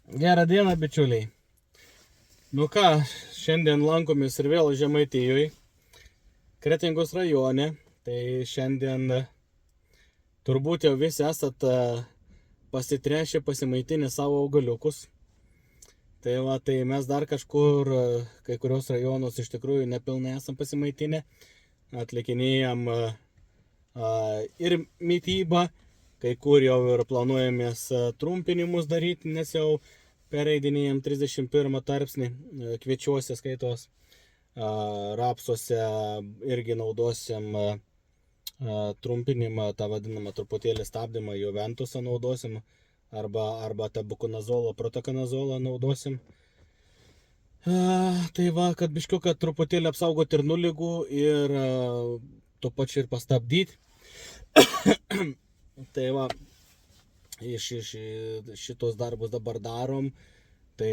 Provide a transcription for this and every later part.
Gerą dieną, bičiuliai. Nu ką, šiandien lankomės ir vėl Žemaitijoje, Kretingos rajone. Tai šiandien turbūt jau visi esat pasitręšę, pasimaitinę savo augaliukus. Tai va, tai mes dar kažkur, kai kurios rajonus iš tikrųjų nepilnai esam pasimaitinę. Atlikinėjom ir mytybą, kai kur jau ir planuojamės trumpinimus daryti, nes jau pereidinėjom 31 tarpsnį, kviečiuose skaitos, rapsuose irgi naudosim trumpinimą, tą vadinamą truputėlį stabdymą, juventusą naudosim, arba tabukonazolo, protokonazolą naudosim. Tai va, kad biškiuką truputėlį apsaugoti ir nuo ligų ir tuo pačiu ir pastabdyti. Tai va, iš šitos darbus dabar darom. Tai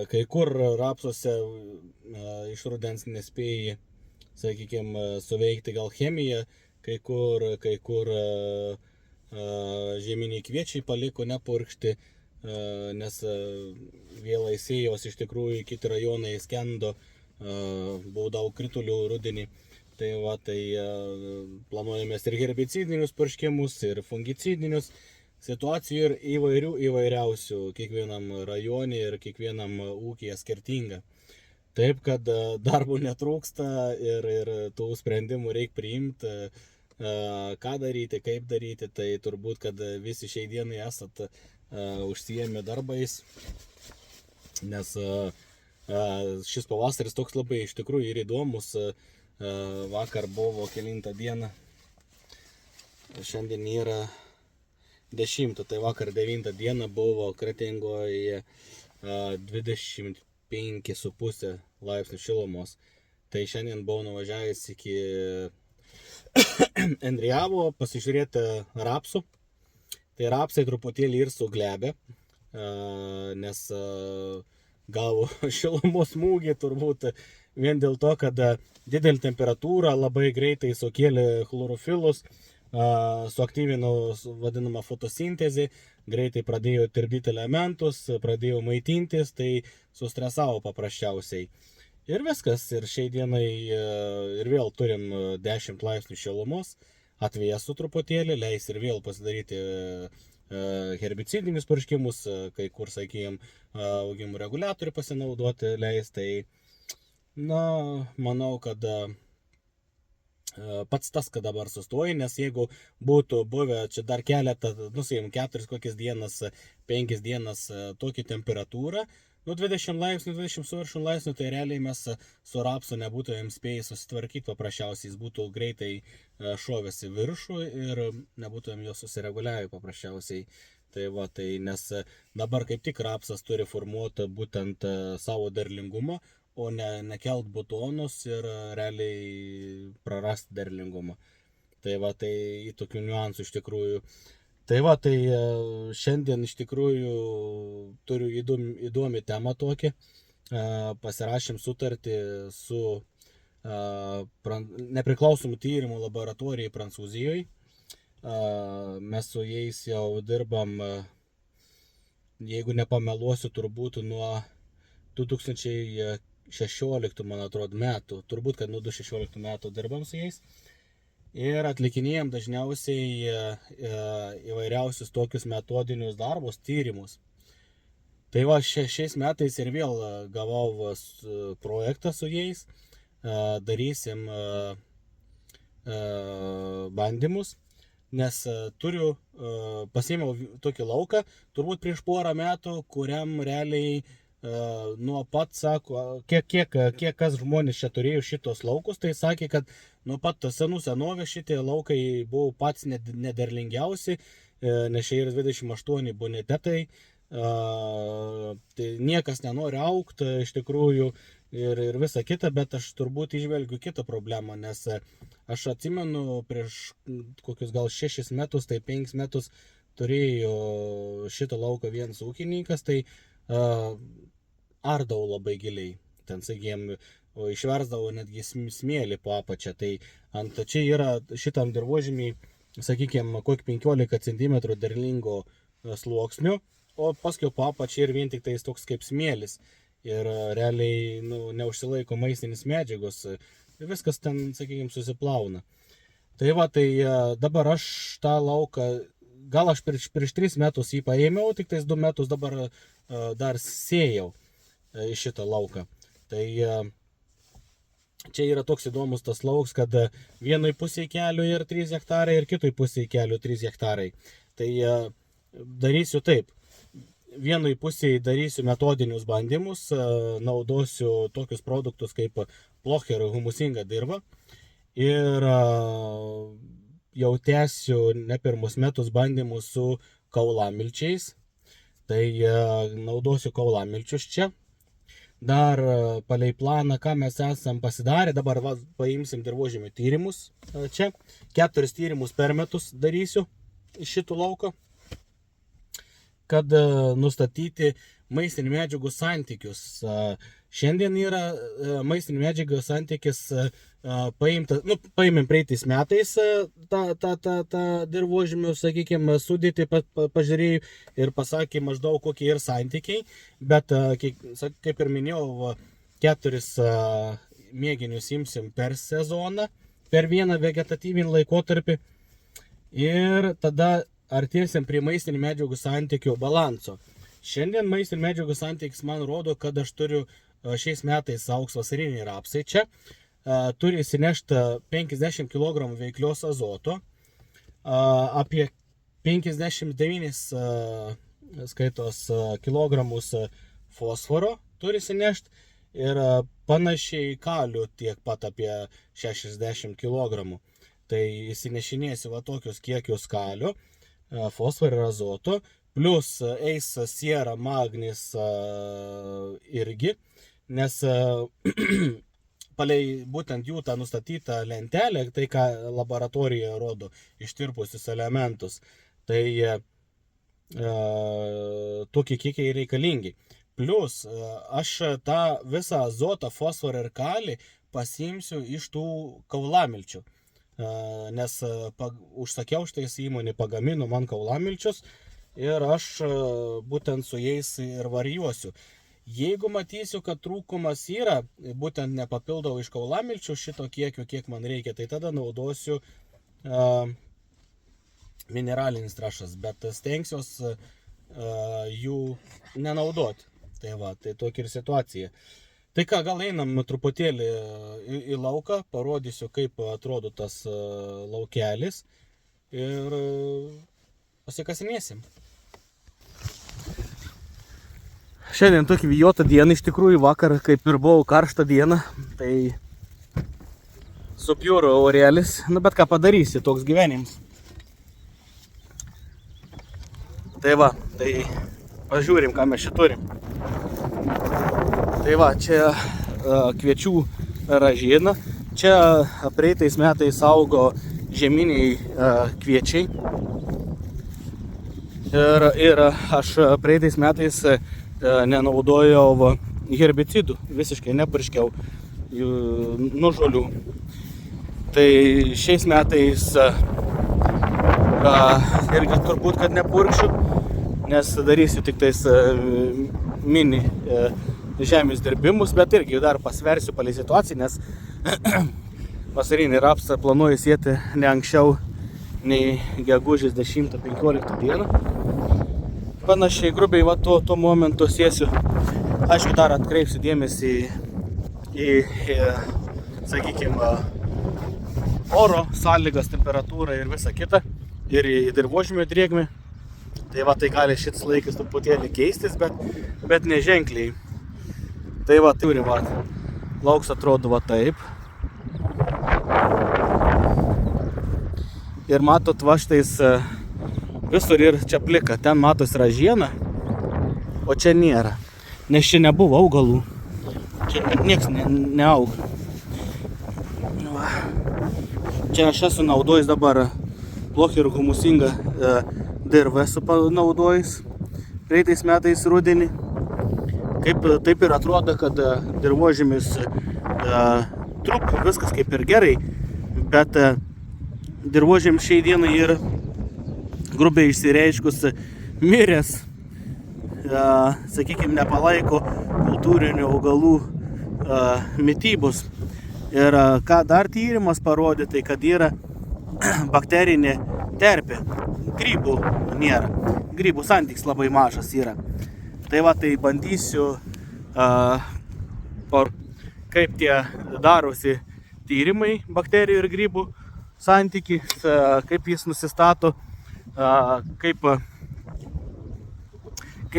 kai kur rapsuose iš rudens nespėjai, sakykime, suveikti gal chemiją, kai kur žieminiai kviečiai paliko nepurkšti, nes vėlai sėjos iš tikrųjų kiti rajonai skendo, buvo daug kritulių rudenį. Tai va, tai planuojamės ir herbicidinius purškimus, ir fungicidinius. Situacijų ir įvairiausių kiekvienam rajone ir kiekvienam ūkyje skirtinga. Taip, kad darbo netrūksta ir tų sprendimų reikia priimti, ką daryti, kaip daryti. Tai turbūt, kad visi šiai dienai esat užsiėmę darbais, nes šis pavasaris toks labai iš tikrųjų ir įdomus. Vakar buvo kelintą dieną, šiandien yra 10, tai vakar 9 dieną buvo Kretingoje 25,5 laipsnių šilumos. Tai šiandien buvau nuvažiavęs iki Endrijavo pasižiūrėti rapsų. Tai rapsai truputėlį ir suglebė, nes gavo šilumos smūgį turbūt vien dėl to, kad didelė temperatūra labai greitai sukėlė chlorofilus, suaktyvino vadinamą fotosintezį, greitai pradėjo tirpdyti elementus, pradėjo maitintis, tai sustresavo paprasčiausiai. Ir viskas, ir šiai dienai ir vėl turim 10 laipsnių šilumos, atvėsų truputėlį, leis ir vėl pasidaryti herbicidinius purškimus, kai kur, sakykime, augimų reguliatorių pasinaudoti leis. Tai manau, kad pats tas, kad dabar sustoja, nes jeigu būtų buvę čia dar keletą, 4 kokias dienas, 5 dienas tokia temperatūra, 20 laipsnių, 20 su viršum laipsnių, tai realiai mes su rapsu nebūtumėm spėję susitvarkyti, paprasčiausiai jis būtų greitai šovęs į viršų ir nebūtumėm jo susireguliavę paprasčiausiai. Tai va, tai nes dabar kaip tik rapsas turi formuoti būtent savo derlingumą, o nekelt butonus ir realiai prarasti derlingumą. Tai va, tai į tokių niuansų iš tikrųjų. Tai va, tai šiandien iš tikrųjų turiu įdomią temą tokį. Pasirašėm sutartį su nepriklausomų tyrimų laboratorijai Prancūzijoje. Mes su jais jau dirbam, jeigu nepameluosiu, turbūt nuo 2016, man atrodo, metų. Turbūt, kad nuo 2016 metų dirbam su jais. Ir atlikinėjom dažniausiai įvairiausius tokius metodinius darbus, tyrimus. Tai va, šiais metais ir vėl gavau projektą su jais. Darysim bandymus, nes pasiėmiau tokį lauką, turbūt prieš porą metų, kuriam realiai nuo pat, sako, kiek kas žmonės čia turėjo šitos laukus, tai sakė, kad nuo pat senų senovės šitie laukai buvo pats nederlingiausi, nes čia yra 28 bonitetai, tai niekas nenori augti iš tikrųjų ir visa kita, bet aš turbūt išvelgiu kitą problemą, nes aš atsimenu prieš kokius gal 6 metus, tai 5 metus turėjo šitą lauką vienas ūkininkas, tai ardau labai giliai, ten, sakykime, išversdavo netgi smėlį po apačią, tai čia yra šitam dirvožemiui, sakykime, kokį 15 cm derlingo sluoksnių, o paskui po apačią ir vien tik tais toks kaip smėlis. Ir realiai neužsilaiko maistinės medžiagos. Viskas ten, sakykime, susiplauna. Tai va, tai dabar aš tą lauką, gal aš prieš 3 metus jį paėmiau, tik tais 2 metus dabar dar sėjau į šitą lauką. Tai čia yra toks įdomus tas lauks, kad vienoj pusėje kelio yra 3 hektarai ir kitoj pusėje kelio 3 hektarai. Tai darysiu taip. Vienoj pusėje darysiu metodinius bandymus, naudosiu tokius produktus kaip Plocher humusinga dirva ir jau tęsiu ne pirmus metus bandymus su kaulamilčiais. Tai naudosiu kaulamilčius čia. Dar palei planą, ką mes esam pasidarę, dabar paimsim dirvožemio tyrimus čia. 4 tyrimus per metus darysiu iš šitų lauko, kad nustatyti maistinių medžiagų santykius. Šiandien yra maistinių medžiagų santykis paėmėm praeitais metais tą dirvožemio, sakykime, sudėtį pažiūrėjau ir pasakė maždaug kokie ir santykiai, bet kaip ir minėjau, 4 mėginius imsim per sezoną, per vieną vegetatyvinį laikotarpį ir tada artėsim prie maistinių medžiagų santykių balanso. Šiandien maistinių medžiagų santykis man rodo, kad aš turiu šiais metais augs vasariniai rapsai čia. Turi įsinešti 50 kg veiklios azoto, apie 59 kilogramus fosforo turi įsinešti ir panašiai kalių tiek pat apie 60 kg. Tai įsinešinėsiu va tokius kiekius kalio, fosforo ir azoto, plus eis siera, magnis irgi, nes palei būtent jų tą nustatytą lentelę, tai ką laboratorija rodo, ištirpusius elementus, tai tokie kiekiai reikalingi. Plus aš tą visą azotą, fosforą ir kalį pasiimsiu iš tų kaulamilčių. Nes užsakiau štais įmonė, pagamino man kaulamilčius ir aš būtent su jais ir varijuosiu. Jeigu matysiu, kad trūkumas yra, būtent nepapildau iš kaulamilčių šito kiekio, kiek man reikia, tai tada naudosiu mineralinis trąšas, bet stengsiuosi jų nenaudoti. Tai va, tai tokia ir situacija. Tai ką, gal einam truputėlį į lauką, parodysiu, kaip atrodo tas laukelis ir pasikasinėsim. Šiandien tokia vijota diena, iš tikrųjų vakar, kaip ir buvo karšta diena, tai supjūro orelis, bet ką padarysi, toks gyvenimas. Tai va, tai pažiūrim, ką mes čia turim. Tai va, čia kviečių ražiena, čia praeitais metais augo žieminiai kviečiai ir aš praeitais metais nenaudojau herbicidų, visiškai nepurškiau nuo žolių. Tai šiais metais irgi turbūt, kad nepurkšiu, nes darysiu tik tais mini žemės dirbimus, bet irgi dar pasversiu palei situaciją, nes vasarinį rapsą planuoju sėti ne anksčiau nei gegužės 10-15 dieną. Panašiai grubiai va tuo momentu sėsiu. Aišku, dar atkreipsiu dėmesį į sakykime, oro sąlygas, temperatūrą ir visą kitą, ir į dirvožemio drėgmę. Tai va, tai gali šitas laikas truputėlį keistis, bet neženkliai. Tai va, turi va, lauks atrodo va taip. Ir matot, va štais visur ir čia plika, ten matos ražiena, o čia nėra, nes čia nebuvo augalų, čia nieks neauga. Va. Čia aš esu naudojęs dabar Plocher humusinga dirvą esu naudojęs praeitais metais rudenį. Taip ir atrodo, kad dirvožemis trup, viskas kaip ir gerai, bet dirvožemis šiai dienai ir grubiai išsireiškus miręs, sakykime, nepalaiko kultūrinių augalų mitybos. Ir ką dar tyrimas parodė, tai kad yra bakterinė terpė. Grybų nėra. Grybų santykis labai mažas yra. Tai va, tai bandysiu, kaip tie darosi tyrimai bakterijų ir grybų santykis, kaip jis nusistato, kaip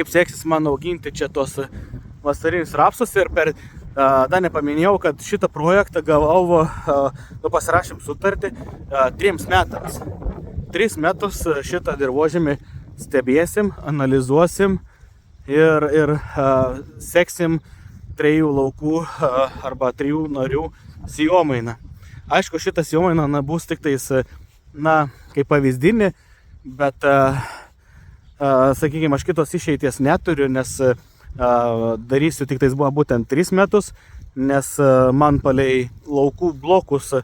seksis man auginti čia tos vasarinius rapsus. Ir dar nepaminėjau, kad šitą projektą gavau, pasirašėm sutartį 3 metams. 3 metus šitą dirvožemį stebėsim, analizuosim ir seksim 3 laukų arba 3 narių sėjomainą. Aišku, šitą sėjomainą bus tik tais, kaip pavyzdinė, bet, sakykime, aš kitos išeities neturiu, nes darysiu tik tais buvo būtent 3 metus, nes man palei laukų blokus,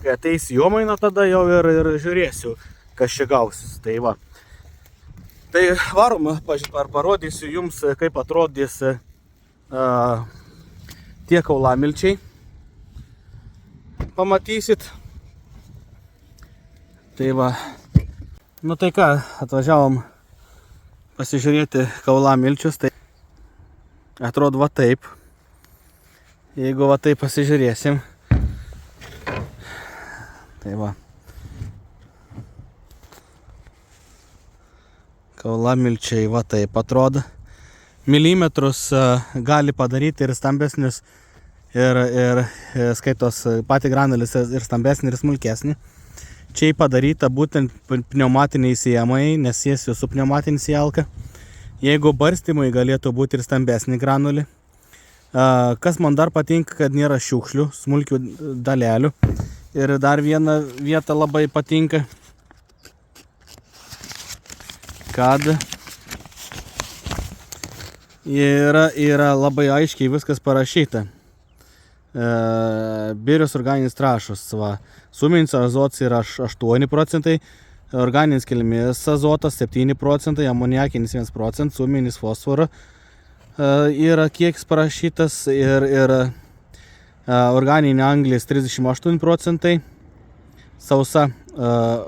kai ateis sėjomaina, tada jau ir žiūrėsiu, kas čia gausis. Tai va. Tai varom, parodysiu jums, kaip atrodys tie kaulamilčiai. Pamatysit. Tai va. Nu tai ką, atvažiavom pasižiūrėti kaulamilčius. Tai atrodo va taip. Jeigu va taip pasižiūrėsim. Tai va. Kaulamilčiai va taip atrodo. Milimetrus gali padaryti ir stambesnius, ir skaitos pati granulis ir stambesnį, ir smulkesnį. Čia padaryta būtent pneumatiniai sėjamai, nes sėsiu su pneumatinį sėjalką. Jeigu barstymui galėtų būti ir stambesnį granulį. Kas man dar patinka, kad nėra šiukšlių, smulkių dalelių. Ir dar viena vieta labai patinka, kad yra labai aiškiai viskas parašyta. Birios organinis trąšos. Suminis azotas yra 8%, organinis kilmės azotas 7%, amoniakinis 1%, suminis fosforo yra kiekis parašytas ir organinė anglis 38%, sausa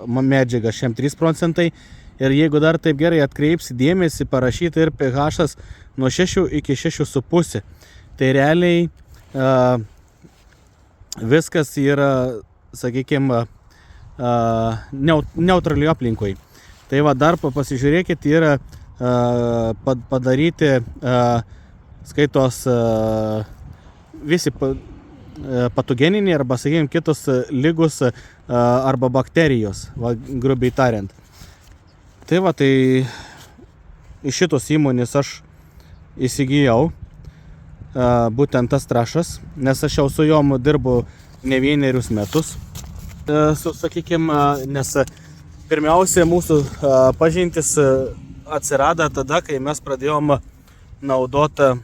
medžiaga 3%. Ir jeigu dar taip gerai atkreipsi dėmesį, parašyta ir pH nuo 6 iki 6,5. Tai realiai viskas yra, sakykime, neutraliai aplinkoje. Tai va, dar pasižiūrėkit, yra padaryti skaitos visi patogeniniai arba, sakykime, kitos ligos arba bakterijos, grubiai tariant. Tai va, tai iš šitos įmonės aš įsigijau būtent tas trąšas, nes aš jau su jom dirbu ne 1 metus. Sakykime, nes pirmiausia mūsų pažintis atsirado tada, kai mes pradėjom naudoti,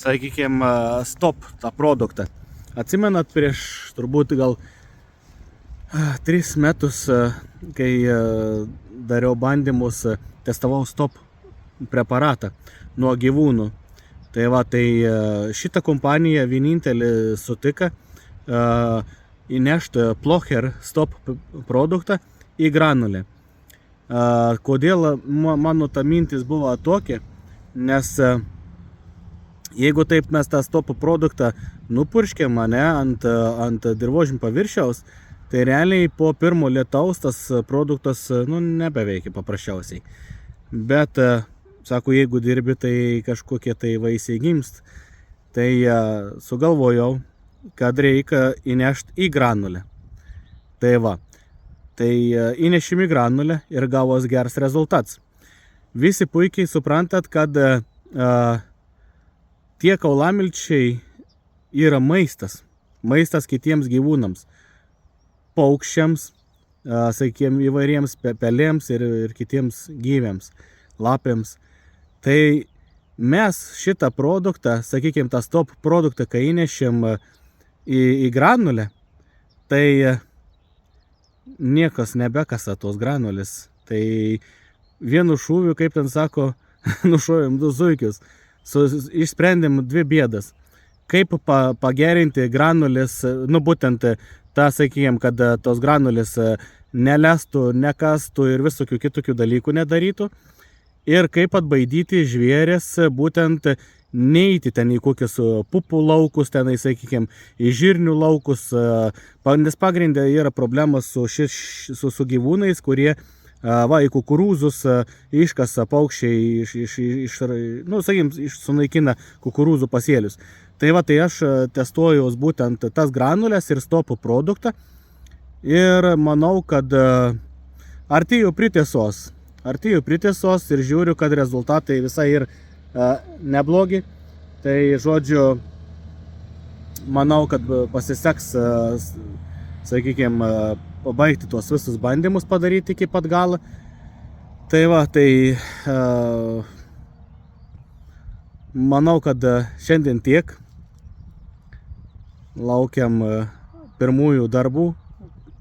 sakykime, stop tą produktą. Atsimenat, prieš turbūt gal 3 metus, kai dariau bandymus, testavau stop preparatą nuo gyvūnų. Tai va, tai šitą kompaniją vienintelį sutika įnešti Plocher stop produktą į granulę. Kodėl mano ta mintis buvo tokia, nes jeigu taip mes tą stop produktą nupurškėm ant dirvožemio paviršiaus, tai realiai po pirmo lietaus tas produktas nebeveikia paprasčiausiai. Bet, sako, jeigu dirbi, tai kažkokie tai vaisiai gimst. Tai sugalvojau, kad reikia įnešti į granulę. Tai va, tai įnešim į granulę ir gavos geras rezultats. Visi puikiai suprantat, kad tie kaulamilčiai yra maistas. Maistas kitiems gyvūnams. Paukščiams, sakykime, įvairiems pelėms ir kitiems gyviams, lapėms. Tai mes šitą produktą, sakykime, tą stop produktą, kai įnešėm į granulę, tai niekas nebekasa tos granulės. Tai vienu šūviu, kaip ten sako, nušovėm 2 zuikius, išsprendėm 2 bėdas. Kaip pagerinti granulės, nu būtent tą, sakykime, kad tos granulės nelestų, nekastų ir visokių kitokių dalykų nedarytų. Ir kaip atbaidyti žvėrės, būtent neiti ten į kokius pupų laukus, tenai, sakykime, į žirnių laukus, nes pagrindė yra problemos su gyvūnais, kurie į kukurūzus iškasa paukščiai, nu, sakykime, sunaikina kukurūzų pasėlius. Tai va, tai aš testuoju būtent tas granulės ir stopų produktą ir manau, kad artėju prie tiesos ir žiūriu, kad rezultatai visai ir neblogi. Tai žodžiu, manau, kad pasiseks, sakykime, pabaigti tuos visus bandymus padaryti iki pat galą. Tai va, tai manau, kad šiandien tiek. Laukiam pirmųjų darbų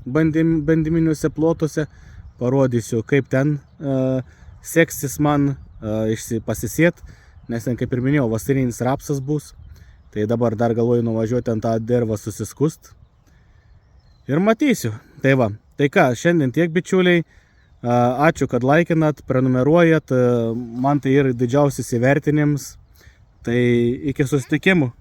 bandyminiuose plotuose. Parodysiu, kaip ten seksis man pasisėt, nes ten, kaip ir minėjau, vasarinis rapsas bus. Tai dabar dar galvoju nuvažiuoti ant tą dervą susiskust. Ir matysiu. Tai va, tai ką, šiandien tiek, bičiuliai. Ačiū, kad laikinat, prenumeruojat. Man tai yra didžiausias įvertinimas. Tai iki susitikimų.